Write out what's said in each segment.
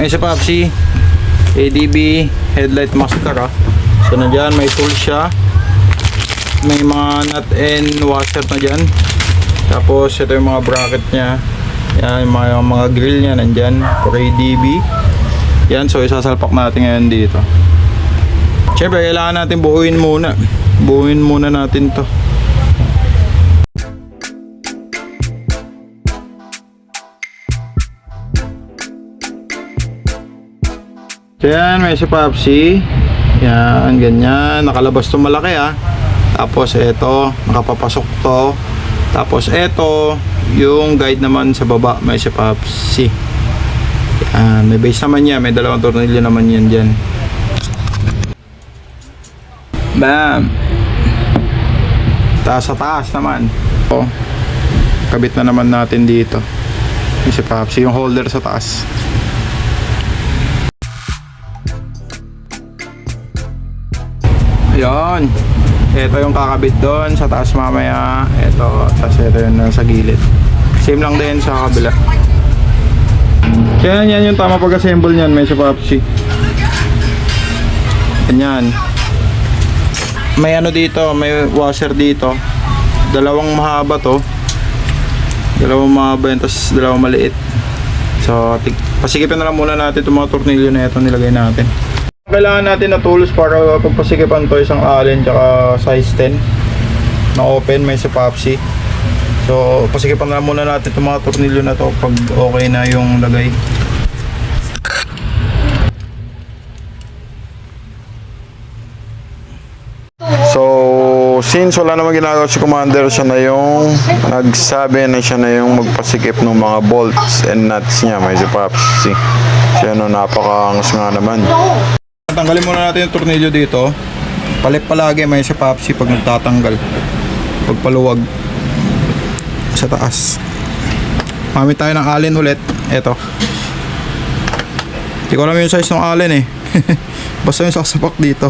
May isa Papsi, ADB headlight mascara. So nandyan, may tool siya. May mga nut and washer na dyan. Tapos ito yung mga bracket nya. Yan, mga grill nya nandyan for ADB. Yan, so isasalpak natin ngayon dito. Siyempre kailangan natin buuin muna. Buuin muna natin to. So yan, may si Papsi. Yan, ganyan. Nakalabas to malaki ah. Tapos ito, nakapapasok to. Tapos ito, yung guide naman sa baba, may si Papsi. Yan, may base naman yan. May dalawang tornilyo naman yan dyan. Bam! Taas sa taas naman. So, kabit na naman natin dito. May si Papsi, yung holder sa taas. Ayan. Ito yung kakabit doon sa taas mamaya. Ito. Tapos ito yung nasa gilid. Same lang din sa kabila. Kaya yan yung tama pag-assemble nyan. May sa Papsi. Ganyan. May ano dito. May washer dito. Dalawang mahaba to. Dalawang mahaba yan. Tapos dalawang maliit. So pasikipin na lang muna natin itong mga tornilyo na ito nilagay natin. Kailangan natin na tools para pagpasikipan to, isang allen tsaka size 10 na open, may sa Papsi. So pasikipan na muna natin itong mga tornilyo na to pag okay na yung lagay. So since wala naman ginagawa si Commander, siya na yung nagsabi na siya na yung magpasikip ng mga bolts and nuts niya, may sa Papsi. Siya no, napakaangas nga naman. Tanggalin muna natin yung tornilyo dito. Palit palagi may sa Papsi pag nagtatanggal. Pagpaluwag sa taas. Mamit tayo ng allen ulit. Eto. Hindi ko alam yung size ng allen eh. Basta yung sasapak dito.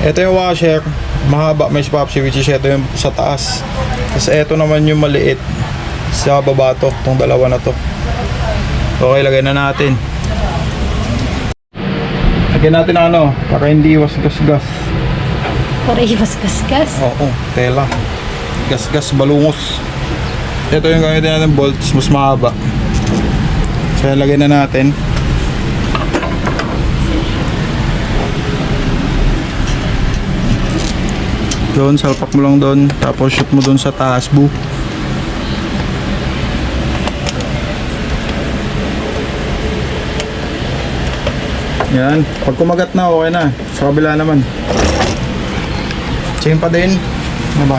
Ito yung washer. Mahaba may sa Papsi, which is ito yung sa taas. Tapos ito naman yung maliit sa baba to, itong dalawa na to. Okay, lagay na natin. Lagyan natin ano, para hindi iwas gas-gas. Para iwas gas-gas? Oo, tela. Gas-gas, balungos. Ito yung gamitin natin bolts, mas mahaba. So, lagay na natin. Doon, salpak mo lang doon. Tapos shoot mo doon sa taas, bu. Yan, pag kumagat na, okay na. Sa kabila naman. Same pa din. Ano ba?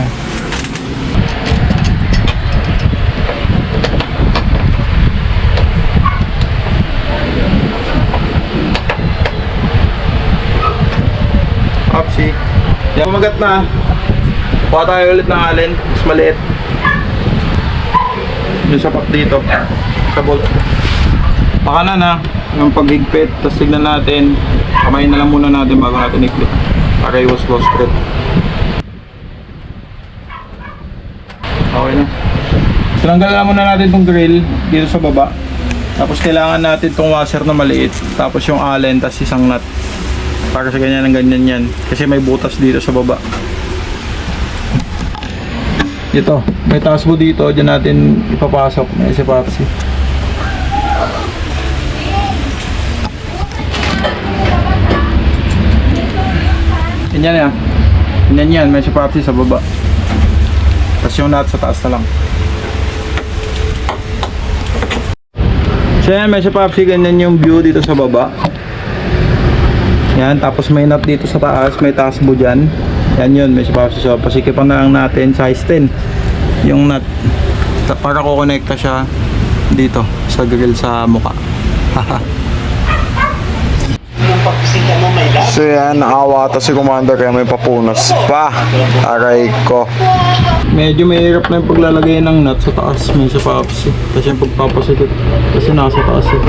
Papsi. Yan, kumagat na. Kuha tayo ulit ng allen. Mas maliit. Yung sapak dito. Sa bolt. Pakanan ha. Yung paghigpit, tapos tignan natin, kamayin na lang muna natin bago natin iklit para iwas low spread. Okay na. Tinanggal na muna natin itong grill dito sa baba. Tapos kailangan natin itong washer na maliit, tapos yung allen, tapos isang nut para sa ganyan ng ganyan yan, kasi may butas dito sa baba. Ito, may taas mo dito, dyan natin ipapasok, may si Papsi. Ganyan yan. Ganyan yan. May si Papsi sa baba. Tapos yung nut sa taas na lang. So yan, may si Papsi. Ganyan yung view dito sa baba. Yan. Tapos may nut dito sa taas. May taas mo dyan. Yan yun. May si Papsi. So pasikipan na lang natin. Size 10. Yung nut. Para kukonekta siya dito. Sa grill sa mukha. Haha. So yan, naawa ata si Commander kaya may papunas pa. Aray ko. Medyo mahirap na yung paglalagay ng nut sa taas. May sa Papsi. Kasi yung pagpapasikip. Kasi nasa taas eh.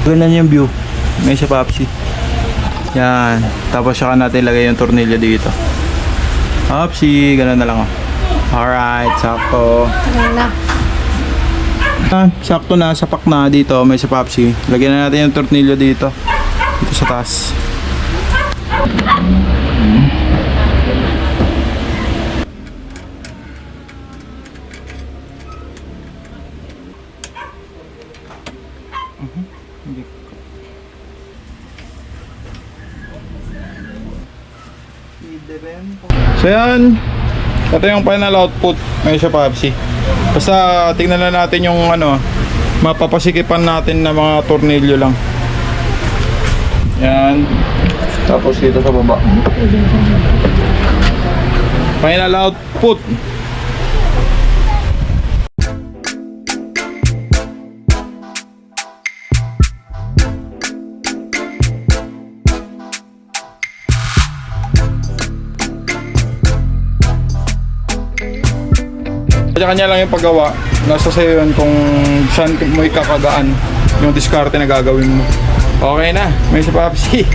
Ganyan yung view. May sa Papsi. Yan. Tapos saka natin lagay yung tornilyo dito. Opsi, ganun na lang oh. Alright, sakto. Ano na? Sakto na, sapak na dito, may sa Popsi. Lagyan na natin yung tornilyo dito. Dito sa taas. So yan, ito yung final output ngayon sa Popsi. Basta tingnan na natin yung ano, mapapasikipan natin na mga tornilyo lang. Yan. Tapos dito sa baba. Final output. Kanya lang yung paggawa. Nasa sa'yo yun kung saan mo ikakagaan yung diskarte na gagawin mo. Okay na, may sa Popsi.